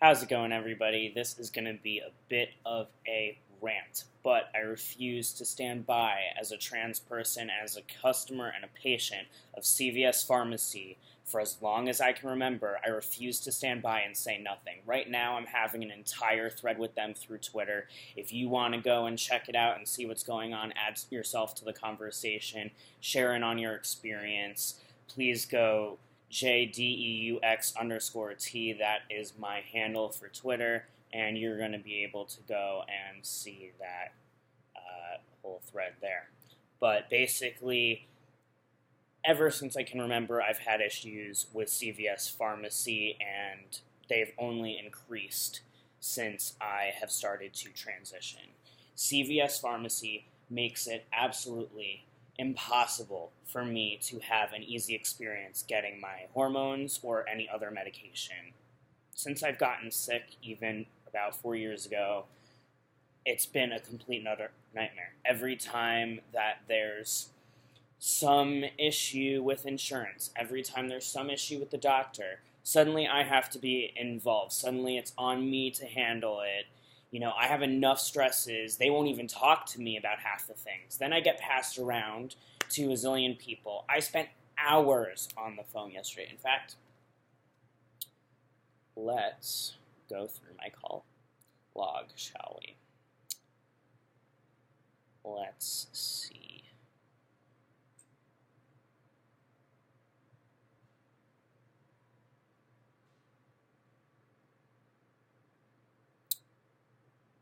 How's it going, everybody? This is going to be a bit of a rant, but I refuse to stand by as a trans person, as a customer and a patient of CVS Pharmacy for as long as I can remember. I refuse to stand by and say nothing. Right now, I'm having an entire thread with them through Twitter. If you want to go and check it out and see what's going on, add yourself to the conversation, share in on your experience. Please go JDEUX_T, that is my handle for Twitter, and you're going to be able to go and see that whole thread there. But basically, ever since I can remember, I've had issues with CVS Pharmacy, and they've only increased since I have started to transition. CVS Pharmacy makes it absolutely impossible for me to have an easy experience getting my hormones or any other medication. Since I've gotten sick, even about 4 years ago, it's been a complete and utter nightmare. Every time that there's some issue with insurance, every time there's some issue with the doctor, suddenly I have to be involved. Suddenly it's on me to handle it. You know, I have enough stresses, they won't even talk to me about half the things. Then I get passed around to a zillion people. I spent hours on the phone yesterday. In fact, let's go through my call log, shall we? Let's see.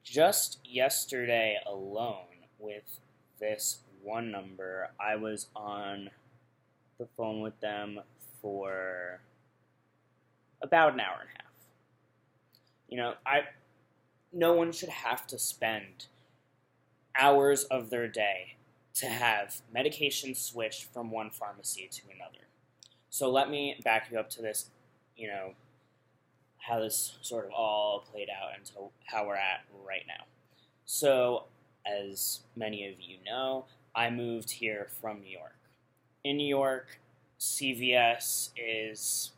Just yesterday alone, with this one number, I was on the phone with them for about an hour and a half. You know, no one should have to spend hours of their day to have medication switched from one pharmacy to another. So let me back you up to this, how this sort of all played out until how we're at right now. So, as many of you know, I moved here from New York. In New York, CVS is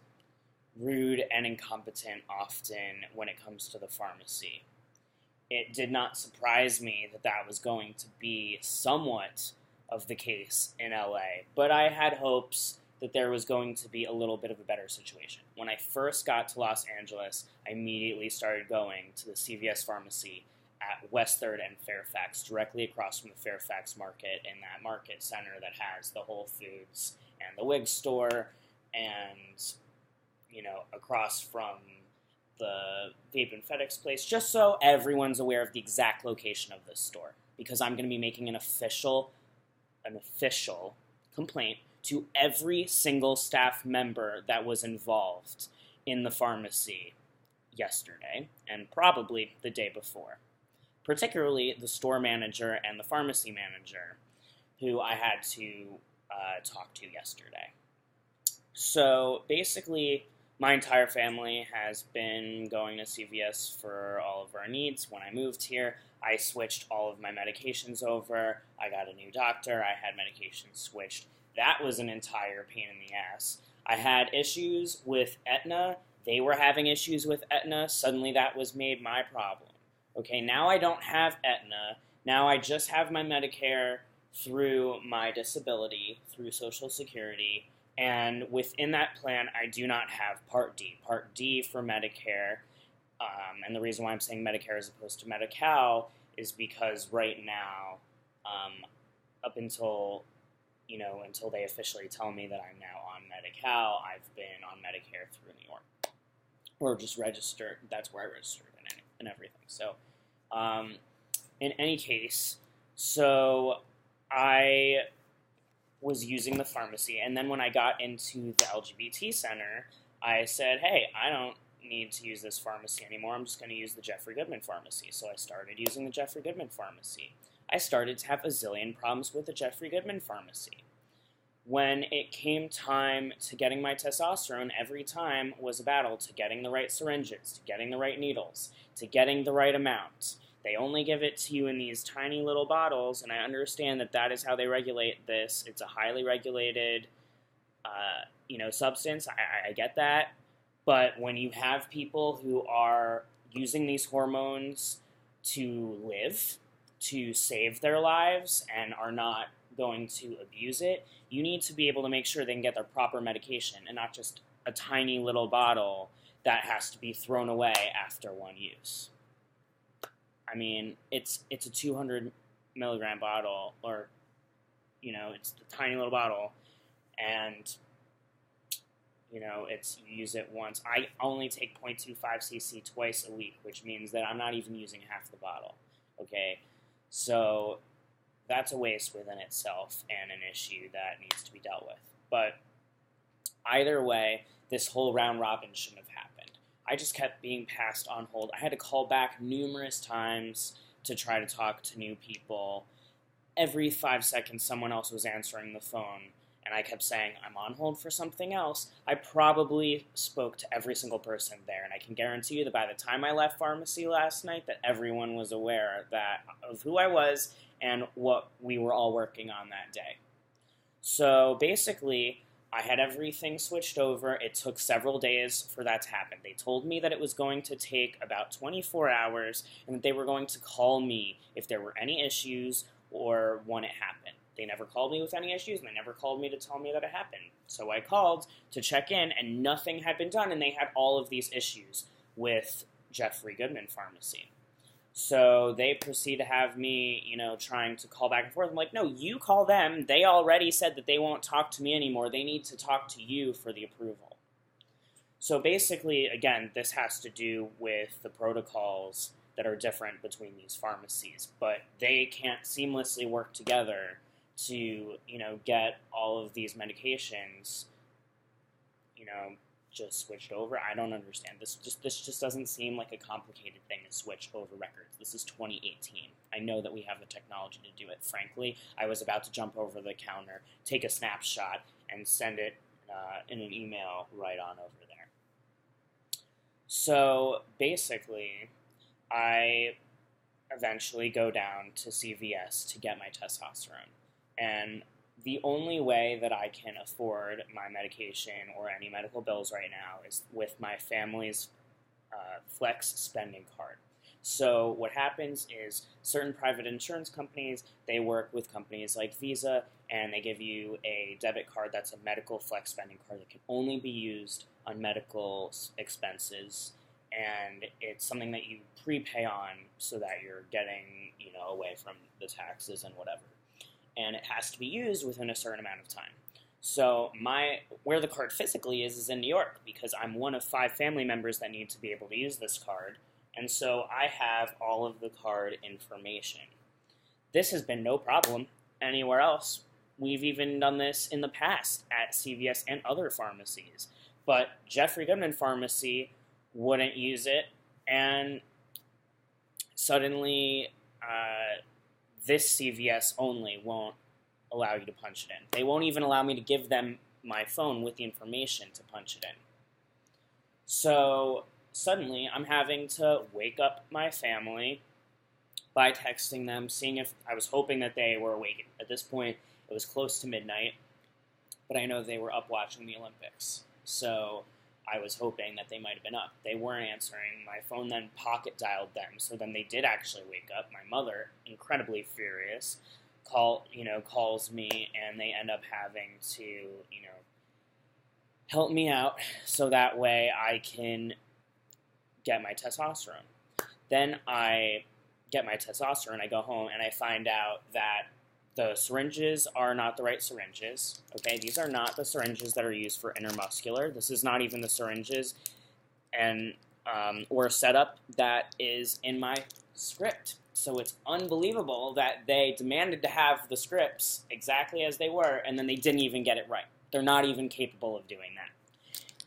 rude and incompetent often when it comes to the pharmacy. It did not surprise me that that was going to be somewhat of the case in LA, but I had hopes that there was going to be a little bit of a better situation. When I first got to Los Angeles, I immediately started going to the CVS Pharmacy at West 3rd and Fairfax, directly across from the Fairfax Market, in that market center that has the Whole Foods and the Wig store, and, across from the Vape and FedEx place, just so everyone's aware of the exact location of this store, because I'm going to be making an official complaint to every single staff member that was involved in the pharmacy yesterday, and probably the day before. Particularly the store manager and the pharmacy manager, who I had to talk to yesterday. So basically, my entire family has been going to CVS for all of our needs. When I moved here, I switched all of my medications over. I got a new doctor. I had medications switched. That was an entire pain in the ass. I had issues with Aetna. They were having issues with Aetna. Suddenly that was made my problem. Okay, now I don't have Aetna. Now I just have my Medicare through my disability, through Social Security, and within that plan, I do not have Part D. Part D for Medicare, and the reason why I'm saying Medicare as opposed to Medi-Cal is because right now, up until they officially tell me that I'm now on Medi-Cal, I've been on Medicare through New York. Or just registered, that's where I registered and everything. So, in any case, so I was using the pharmacy, and then when I got into the LGBT center, I said, hey, I don't need to use this pharmacy anymore, I'm just going to use the Jeffrey Goodman pharmacy. So I started using the Jeffrey Goodman pharmacy. I started to have a zillion problems with the Jeffrey Goodman pharmacy. When it came time to getting my testosterone, every time was a battle to getting the right syringes, to getting the right needles, to getting the right amount. They only give it to you in these tiny little bottles, and I understand that that is how they regulate this. It's a highly regulated, substance. I get that. But when you have people who are using these hormones to live, to save their lives, and are not going to abuse it, you need to be able to make sure they can get their proper medication and not just a tiny little bottle that has to be thrown away after one use. I mean, it's a 200 milligram bottle, or, it's a tiny little bottle, and, you use it once. I only take 0.25 cc twice a week, which means that I'm not even using half the bottle, okay? So that's a waste within itself and an issue that needs to be dealt with. But either way, this whole round robin shouldn't have happened. I just kept being passed on hold. I had to call back numerous times to try to talk to new people. Every 5 seconds, someone else was answering the phone, and I kept saying, I'm on hold for something else. I probably spoke to every single person there, and I can guarantee you that by the time I left pharmacy last night, that everyone was aware of who I was and what we were all working on that day. So basically, I had everything switched over. It took several days for that to happen. They told me that it was going to take about 24 hours and that they were going to call me if there were any issues or when it happened. They never called me with any issues, and they never called me to tell me that it happened. So I called to check in, and nothing had been done, and they had all of these issues with Jeffrey Goodman Pharmacy. So they proceed to have me, trying to call back and forth. I'm like, no, you call them. They already said that they won't talk to me anymore. They need to talk to you for the approval. So basically, again, this has to do with the protocols that are different between these pharmacies. But they can't seamlessly work together to, get all of these medications, just switched over. I don't understand. This just doesn't seem like a complicated thing to switch over records. This is 2018. I know that we have the technology to do it. Frankly, I was about to jump over the counter, take a snapshot, and send it in an email right on over there. So basically, I eventually go down to CVS to get my testosterone. And the only way that I can afford my medication or any medical bills right now is with my family's flex spending card. So what happens is certain private insurance companies, they work with companies like Visa, and they give you a debit card that's a medical flex spending card that can only be used on medical expenses, and it's something that you prepay on so that you're getting, away from the taxes and whatever. And it has to be used within a certain amount of time. So where the card physically is in New York, because I'm one of 5 family members that need to be able to use this card, and so I have all of the card information. This has been no problem anywhere else. We've even done this in the past at CVS and other pharmacies, but Jeffrey Goodman Pharmacy wouldn't use it, and suddenly this CVS only won't allow you to punch it in. They won't even allow me to give them my phone with the information to punch it in. So suddenly I'm having to wake up my family by texting them, seeing if I was hoping that they were awake. At this point, it was close to midnight, but I know they were up watching the Olympics. So I was hoping that they might have been up. They weren't answering. My phone then pocket dialed them, so then they did actually wake up. My mother, incredibly furious, calls me, and they end up having to, help me out so that way I can get my testosterone. Then I get my testosterone, I go home, and I find out that the syringes are not the right syringes. Okay, these are not the syringes that are used for intermuscular. This is not even the syringes or setup that is in my script. So it's unbelievable that they demanded to have the scripts exactly as they were, and then they didn't even get it right. They're not even capable of doing that.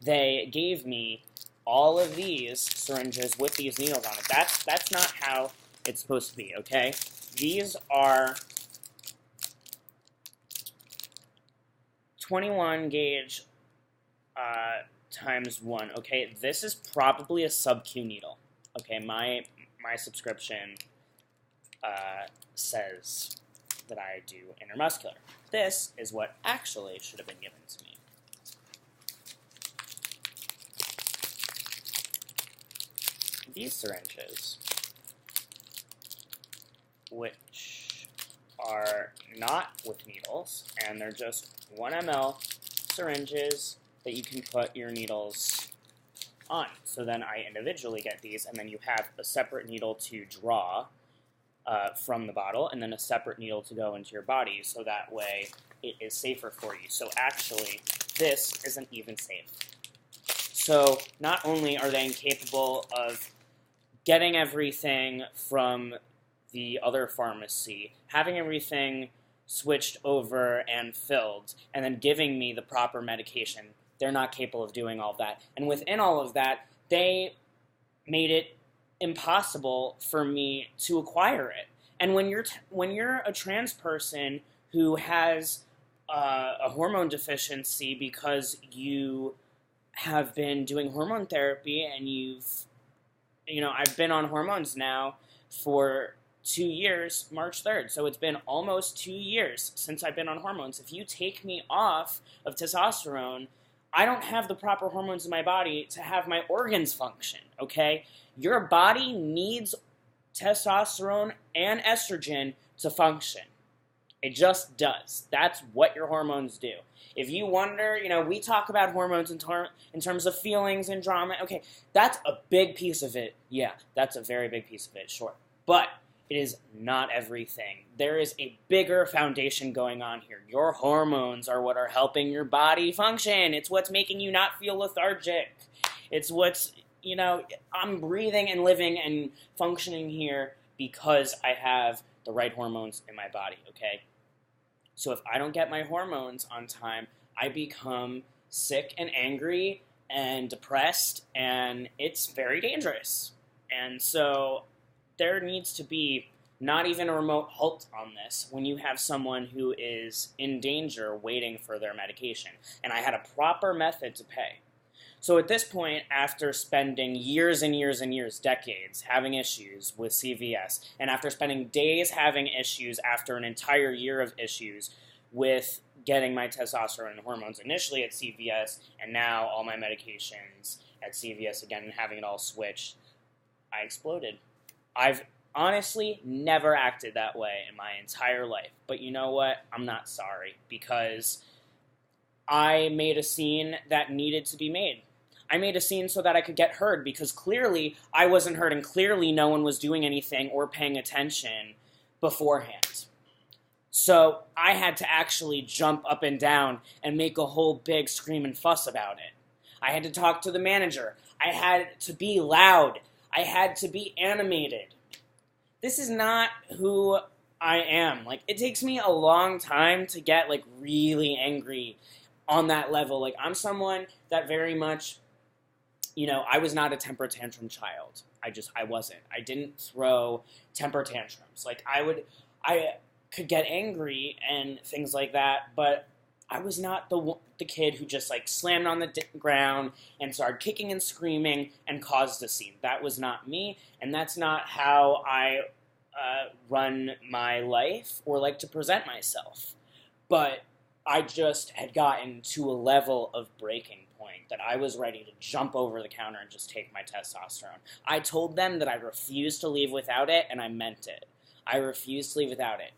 They gave me all of these syringes with these needles on it. That's not how it's supposed to be, okay? These are 21 gauge times 1, okay? This is probably a sub-Q needle, okay? My subscription says that I do intermuscular. This is what actually should have been given to me. these syringes, which are not with needles, and they're just 1 ml syringes that you can put your needles on. So then I individually get these, and then you have a separate needle to draw from the bottle, and then a separate needle to go into your body, so that way it is safer for you. So actually, this isn't even safe. So not only are they incapable of getting everything from the other pharmacy, having everything switched over and filled, and then giving me the proper medication, they're not capable of doing all that. And within all of that, they made it impossible for me to acquire it. And when you're a trans person who has a hormone deficiency because you have been doing hormone therapy and I've been on hormones now for 2 years, March 3rd. So it's been almost 2 years since I've been on hormones. If you take me off of testosterone, I don't have the proper hormones in my body to have my organs function, okay? Your body needs testosterone and estrogen to function. It just does. That's what your hormones do. If you wonder, we talk about hormones in terms of feelings and drama. Okay, that's a big piece of it. Yeah, that's a very big piece of it, sure. But it is not everything. There is a bigger foundation going on here. Your hormones are what are helping your body function. It's what's making you not feel lethargic. It's what's, I'm breathing and living and functioning here because I have the right hormones in my body, okay? So if I don't get my hormones on time, I become sick and angry and depressed, and it's very dangerous. And so there needs to be not even a remote halt on this when you have someone who is in danger waiting for their medication. And I had a proper method to pay. So at this point, after spending years and years and years, decades, having issues with CVS, and after spending days having issues after an entire year of issues with getting my testosterone and hormones initially at CVS, and now all my medications at CVS again, and having it all switched, I exploded. I've honestly never acted that way in my entire life. But you know what? I'm not sorry, because I made a scene that needed to be made. I made a scene so that I could get heard, because clearly I wasn't heard, and clearly no one was doing anything or paying attention beforehand. So I had to actually jump up and down and make a whole big scream and fuss about it. I had to talk to the manager. I had to be loud. I had to be animated. This is not who I am. It takes me a long time to get, really angry on that level. I'm someone that very much, I was not a temper tantrum child. I wasn't. I didn't throw temper tantrums. I could get angry and things like that, but I was not the kid who just slammed on the ground and started kicking and screaming and caused a scene. That was not me, and that's not how I run my life or like to present myself. But I just had gotten to a level of breaking point that I was ready to jump over the counter and just take my testosterone. I told them that I refused to leave without it, and I meant it. I refused to leave without it.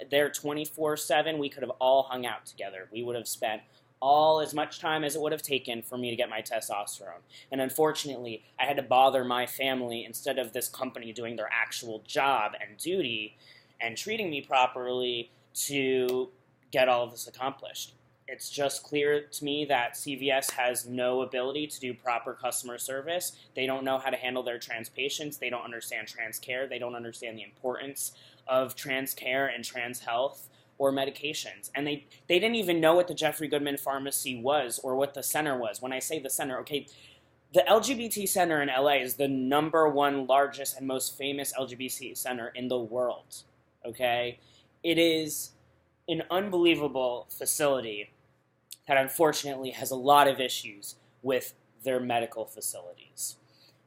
They're 24/7. We could have all hung out together. We would have spent as much time as it would have taken for me to get my testosterone. And unfortunately, I had to bother my family instead of this company doing their actual job and duty and treating me properly to get all of this accomplished. It's just clear to me that CVS has no ability to do proper customer service. They don't know how to handle their trans patients. They don't understand trans care. They don't understand the importance of trans care and trans health or medications. And they didn't even know what the Jeffrey Goodman Pharmacy was or what the center was. When I say the center, okay, the LGBT center in LA is the #1 largest and most famous LGBT center in the world, okay? It is an unbelievable facility that unfortunately has a lot of issues with their medical facilities.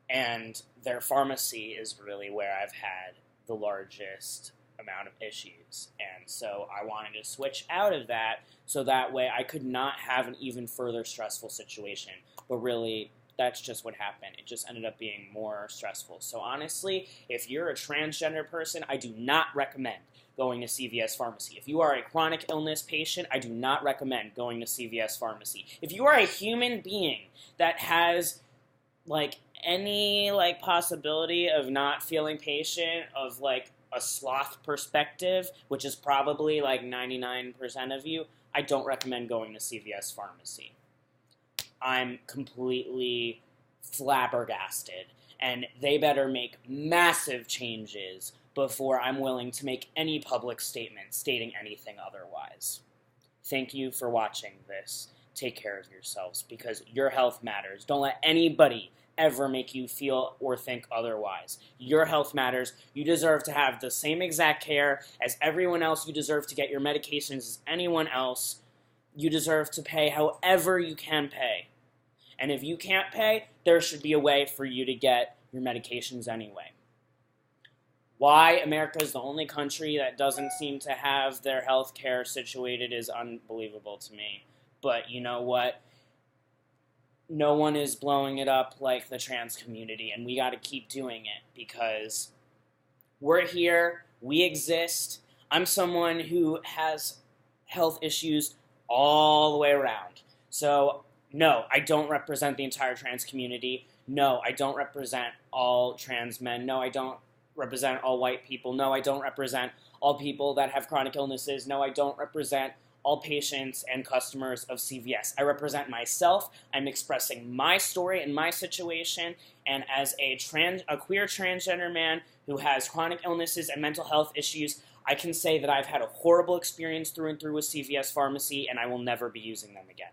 And their pharmacy is really where I've had the largest amount of issues. And so I wanted to switch out of that so that way I could not have an even further stressful situation. But really, that's just what happened. It just ended up being more stressful. So honestly, if you're a transgender person, I do not recommend going to CVS Pharmacy. If you are a chronic illness patient, I do not recommend going to CVS Pharmacy. If you are a human being that has, like, any, like, possibility of not feeling patient, of, like, a sloth perspective, which is probably, like, 99% of you, I don't recommend going to CVS Pharmacy. I'm completely flabbergasted, and they better make massive changes before I'm willing to make any public statement stating anything otherwise. Thank you for watching this. Take care of yourselves, because your health matters. Don't let anybody ever make you feel or think otherwise. Your health matters. You deserve to have the same exact care as everyone else. You deserve to get your medications as anyone else. You deserve to pay however you can pay. And if you can't pay, there should be a way for you to get your medications anyway. Why America is the only country that doesn't seem to have their health care situated is unbelievable to me. But you know what? No one is blowing it up like the trans community, and we got to keep doing it because we're here, we exist. I'm someone who has health issues all the way around. So, no, I don't represent the entire trans community. No, I don't represent all trans men. No, I don't represent all white people. No, I don't represent all people that have chronic illnesses. No, I don't represent all patients and customers of CVS. I represent myself. I'm expressing my story and my situation, and as a queer transgender man who has chronic illnesses and mental health issues, I can say that I've had a horrible experience through and through with CVS Pharmacy, and I will never be using them again.